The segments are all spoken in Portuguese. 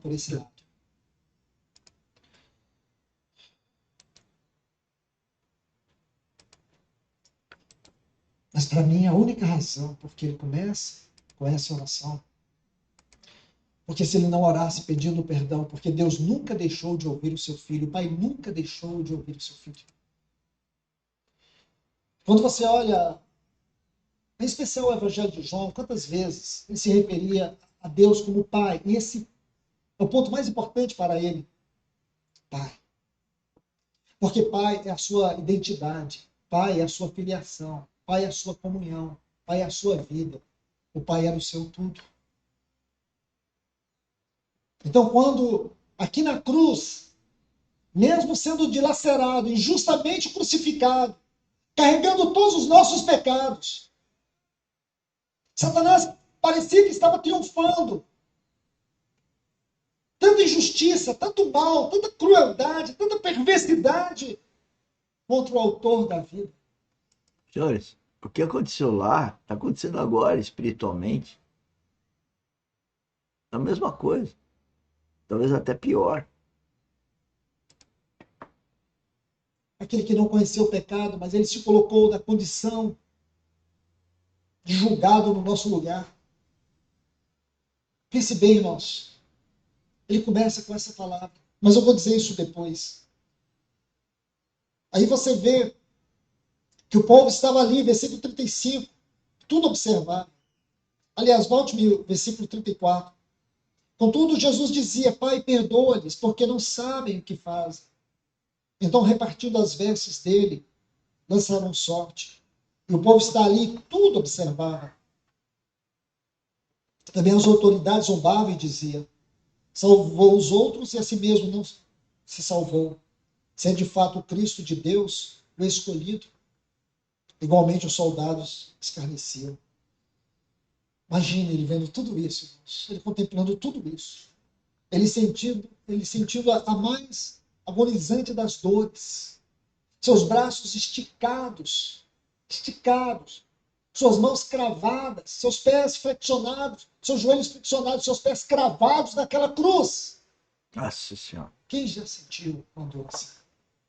por esse lado. Mas para mim, a única razão porque ele começa com essa oração, porque se ele não orasse pedindo perdão, porque Deus nunca deixou de ouvir o seu filho, o Pai nunca deixou de ouvir o seu filho. Quando você olha, em especial o Evangelho de João, quantas vezes ele se referia a Deus como Pai, e esse é o ponto mais importante para ele, Pai. Porque Pai é a sua identidade, Pai é a sua filiação, Pai é a sua comunhão, Pai é a sua vida. O Pai era o seu tudo. Então, quando aqui na cruz, mesmo sendo dilacerado, injustamente crucificado, carregando todos os nossos pecados, Satanás parecia que estava triunfando. Tanta injustiça, tanto mal, tanta crueldade, tanta perversidade contra o autor da vida. Senhores, o que aconteceu lá está acontecendo agora, espiritualmente. É a mesma coisa. Talvez até pior. Aquele que não conheceu o pecado, mas ele se colocou na condição de julgado no nosso lugar. Pense bem, irmãos. Ele começa com essa palavra, mas eu vou dizer isso depois. Aí você vê que o povo estava ali, versículo 35, tudo observado. Aliás, volte-me o versículo 34. Contudo, Jesus dizia: Pai, perdoa-lhes, porque não sabem o que fazem. Então, repartindo as vestes dele, lançaram sorte. E o povo está ali, tudo observava. Também as autoridades zombavam e diziam: salvou os outros e a si mesmo não se salvou. Se é de fato o Cristo de Deus, o escolhido. Igualmente os soldados escarneciam. Imagine ele vendo tudo isso, irmãos. Ele contemplando tudo isso. Ele sentindo a mais agonizante das dores. Seus braços esticados, suas mãos cravadas, seus pés flexionados, seus joelhos flexionados, seus pés cravados naquela cruz. Nossa Senhora. Quem já sentiu uma dor assim?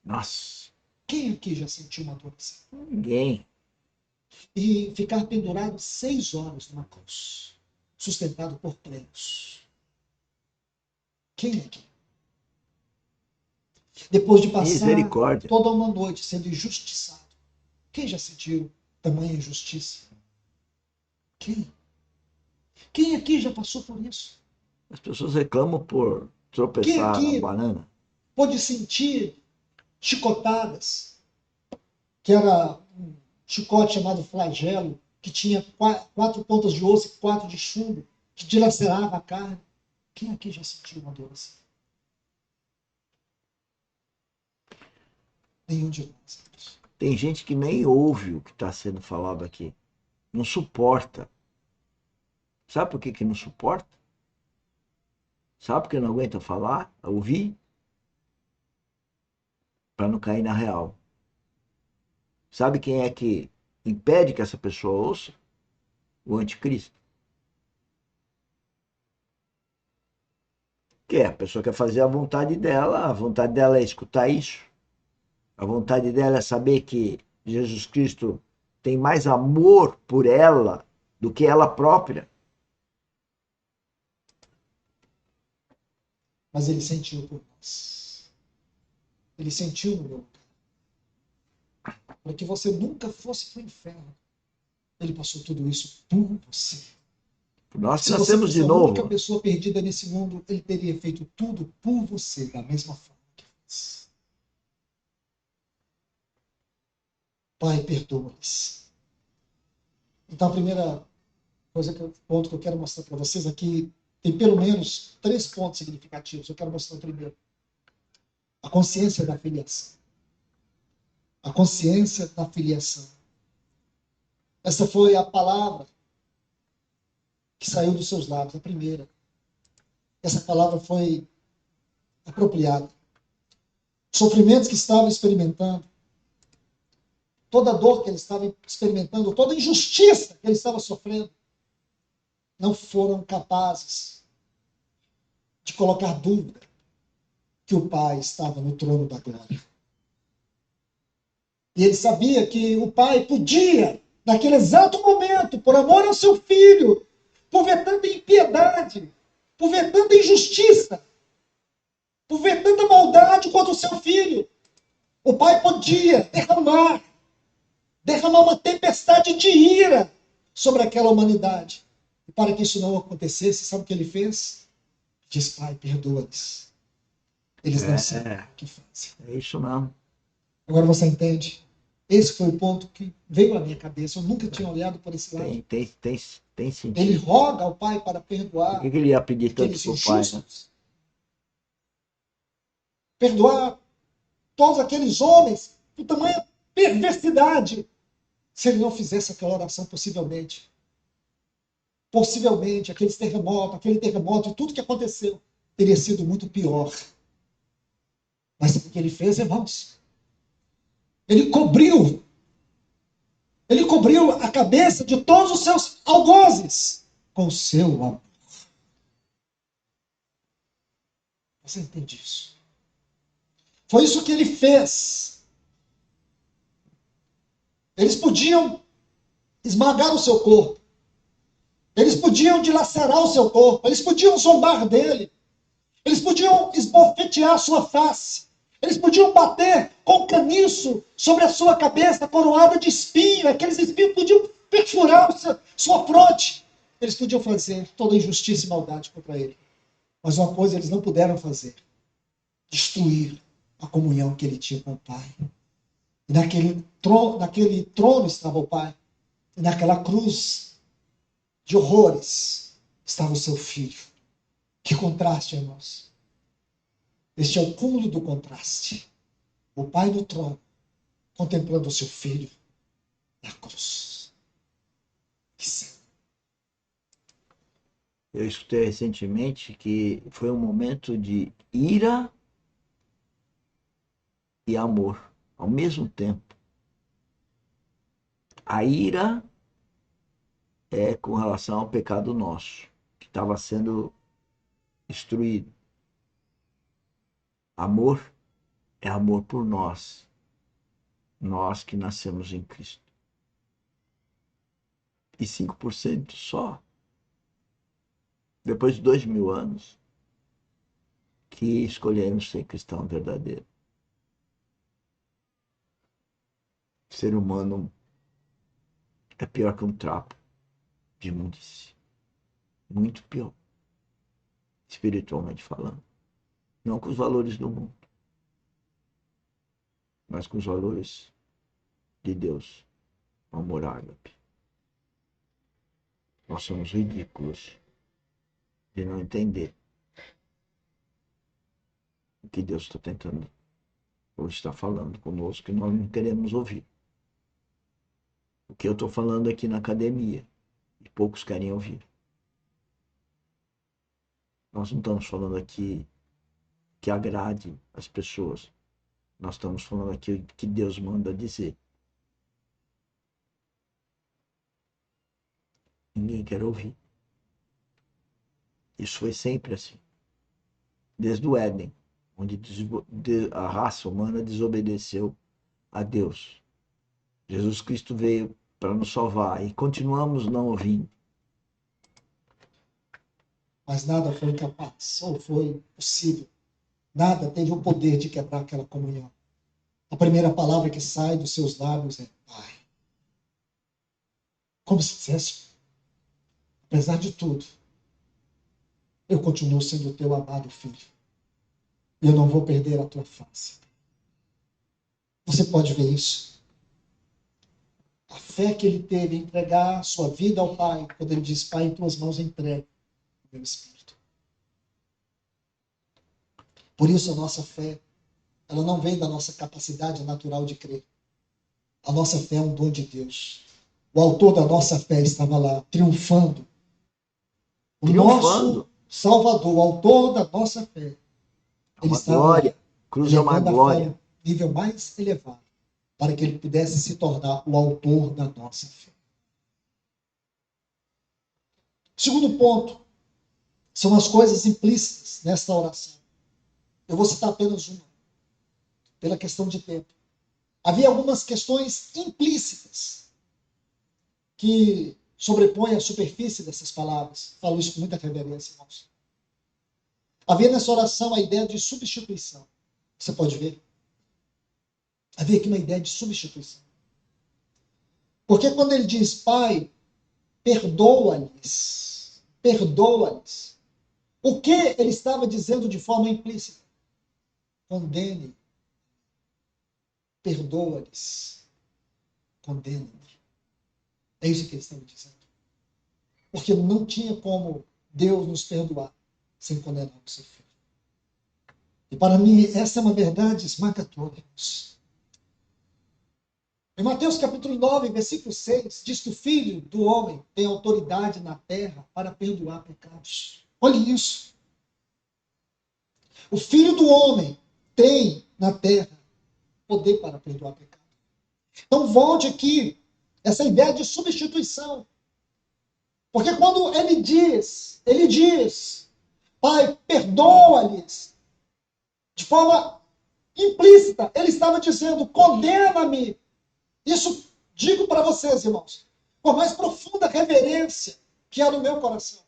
Nossa. Quem aqui já sentiu uma dor assim? Ninguém. E ficar pendurado 6 horas numa cruz, sustentado por pregos. Quem aqui? Depois de passar Misericórdia. toda uma noite sendo injustiçado. Quem já sentiu tamanha injustiça? Quem? Quem aqui já passou por isso? As pessoas reclamam por Quem tropeçar na aqui banana. pôde sentir chicotadas, que era um chicote chamado flagelo, que tinha 4 pontas de osso e 4 de chumbo, que dilacerava a carne? Quem aqui já sentiu uma dor assim? Nenhum de nós. Tem gente que nem ouve o que está sendo falado aqui. Não suporta. Sabe por que não suporta? Sabe por que não aguenta falar, ouvir? Para não cair na real. Sabe quem é que impede que essa pessoa ouça? O anticristo. Que é, a pessoa quer fazer a vontade dela é escutar isso. A vontade dela é saber que Jesus Cristo tem mais amor por ela do que ela própria. Mas ele sentiu por nós. Ele sentiu no meu lugar. Para que você nunca fosse para o inferno. Ele passou tudo isso por você. Nós Se você nascemos fosse de a única novo. pessoa perdida nesse mundo, ele teria feito tudo por você, da mesma forma que fez. Pai, perdoa-lhes. Então, a primeira ponto que eu quero mostrar para vocês aqui, tem pelo menos 3 pontos significativos. Eu quero mostrar o primeiro. A consciência da filiação. A consciência da filiação. Essa foi a palavra que saiu dos seus lábios, a primeira. Essa palavra foi apropriada. Os sofrimentos que estava experimentando, toda a dor que ele estava experimentando, toda a injustiça que ele estava sofrendo, não foram capazes de colocar dúvida que o pai estava no trono da glória. E ele sabia que o pai podia, naquele exato momento, por amor ao seu filho, por ver tanta impiedade, por ver tanta injustiça, por ver tanta maldade contra o seu filho, o pai podia derramar uma tempestade de ira sobre aquela humanidade. E para que isso não acontecesse, sabe o que ele fez? Diz, pai, perdoa-lhes. Eles não sabem o que fazem. É isso mesmo. Agora você entende? Esse foi o ponto que veio à minha cabeça. Eu nunca tinha olhado por esse lado. Tem sentido. Ele roga ao pai para perdoar Por que ele ia pedir tanto aqueles pro pai, né? injustos. Perdoar todos aqueles homens com tamanha perversidade. Se ele não fizesse aquela oração, possivelmente, aquele terremoto e tudo que aconteceu teria sido muito pior. Mas o que ele fez, irmãos? Ele cobriu a cabeça de todos os seus algozes com o seu amor. Você entende isso? Foi isso que ele fez. Eles podiam esmagar o seu corpo. Eles podiam dilacerar o seu corpo. Eles podiam zombar dele. Eles podiam esbofetear a sua face. Eles podiam bater com caniço sobre a sua cabeça, coroada de espinho. Aqueles espinhos podiam perfurar sua fronte. Eles podiam fazer toda injustiça e maldade contra ele. Mas uma coisa eles não puderam fazer: destruir a comunhão que ele tinha com o Pai. E naquele trono estava o Pai. E naquela cruz de horrores estava o seu filho. Que contraste, irmãos. Este é o cúmulo do contraste. O Pai no trono, contemplando o seu filho na cruz. Que cena. Eu escutei recentemente que foi um momento de ira e amor ao mesmo tempo. A ira é com relação ao pecado nosso, que estava sendo destruído. Amor é amor por nós, nós que nascemos em Cristo. E 5% só, depois de 2000 anos, que escolhemos ser cristão verdadeiro. O ser humano é pior que um trapo de imundície. Muito pior, espiritualmente falando. Não com os valores do mundo, mas com os valores de Deus, o amor ágape. Nós somos ridículos de não entender o que Deus está tentando ou está falando conosco que nós não queremos ouvir. O que eu estou falando aqui na academia e poucos querem ouvir. Nós não estamos falando aqui que agrade as pessoas. Nós estamos falando aqui o que Deus manda dizer. Ninguém quer ouvir. Isso foi sempre assim. Desde o Éden, onde a raça humana desobedeceu a Deus. Jesus Cristo veio para nos salvar e continuamos não ouvindo. Mas nada foi capaz, ou foi possível. Nada teve o poder de quebrar aquela comunhão. A primeira palavra que sai dos seus lábios é Pai. Como se dissesse, apesar de tudo, eu continuo sendo o teu amado filho. E eu não vou perder a tua face. Você pode ver isso. A fé que ele teve em entregar sua vida ao Pai, quando ele diz, Pai, em tuas mãos entrego o meu espírito. Por isso a nossa fé, ela não vem da nossa capacidade natural de crer. A nossa fé é um dom de Deus. O autor da nossa fé estava lá, triunfando. O nosso Salvador, o autor da nossa fé, ele estava glória. Cruz é uma glória. A fé ao nível mais elevado, para que ele pudesse se tornar o autor da nossa fé. Segundo ponto, São as coisas implícitas nesta oração. Eu vou citar apenas uma, pela questão de tempo. Havia algumas questões implícitas que sobrepõem a superfície dessas palavras. Falo isso com muita reverência, irmãos. Havia nessa oração a ideia de substituição. Você pode ver. Havia aqui uma ideia de substituição. Porque quando ele diz, Pai, perdoa-lhes, perdoa-lhes, o que ele estava dizendo de forma implícita? Condene, perdoa-lhes, condene-me. É isso que ele estava dizendo. Porque não tinha como Deus nos perdoar sem condenar o seu filho. E para mim, essa é uma verdade esmagadora. Em Mateus capítulo 9, versículo 6, diz que o Filho do Homem tem autoridade na terra para perdoar pecados. Olhe isso. O Filho do Homem tem na terra poder para perdoar pecados. Então volte aqui, essa ideia de substituição. Porque quando ele diz, Pai, perdoa-lhes, de forma implícita, ele estava dizendo, condena-me. Isso digo para vocês, irmãos, por mais profunda reverência que há no meu coração.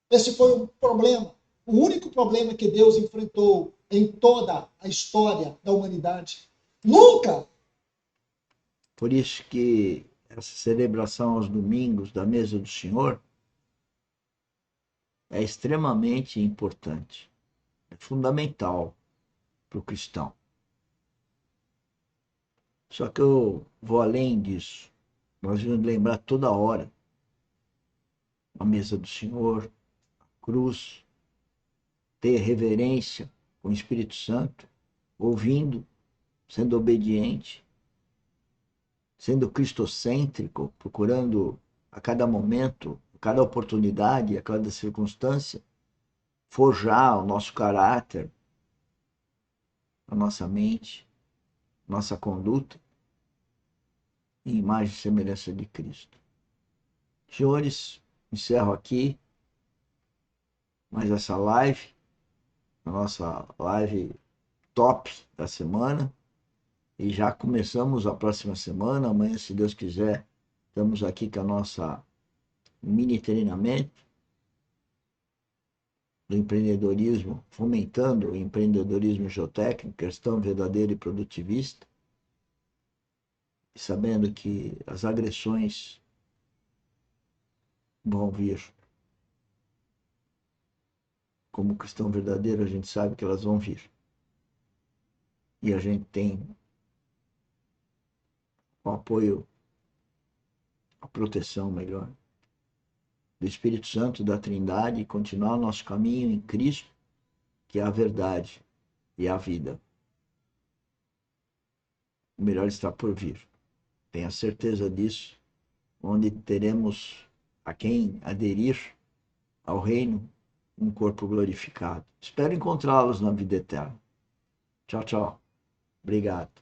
Esse foi um problema, o único problema que Deus enfrentou em toda a história da humanidade. Nunca! Por isso que essa celebração aos domingos da mesa do Senhor é extremamente importante, é fundamental para o cristão. Só que eu vou além disso. Nós vamos lembrar toda hora a mesa do Senhor, a cruz, ter reverência com o Espírito Santo, ouvindo, sendo obediente, sendo cristocêntrico, procurando a cada momento, a cada oportunidade, a cada circunstância, forjar o nosso caráter, a nossa mente, nossa conduta, em imagem e semelhança de Cristo. Senhores, encerro aqui mais essa live, a nossa live top da semana, e já começamos a próxima semana. Amanhã, se Deus quiser, estamos aqui com a nossa mini treinamento do empreendedorismo, fomentando o empreendedorismo geotécnico, questão verdadeira e produtivista, e sabendo que as agressões vão vir. Como cristão verdadeiro, a gente sabe que elas vão vir. E a gente tem o apoio, a proteção melhor do Espírito Santo, da Trindade, e continuar o nosso caminho em Cristo, que é a verdade e a vida. O melhor está por vir. Tenha certeza disso, onde teremos a quem aderir ao reino, um corpo glorificado. Espero encontrá-los na vida eterna. Tchau, tchau. Obrigado.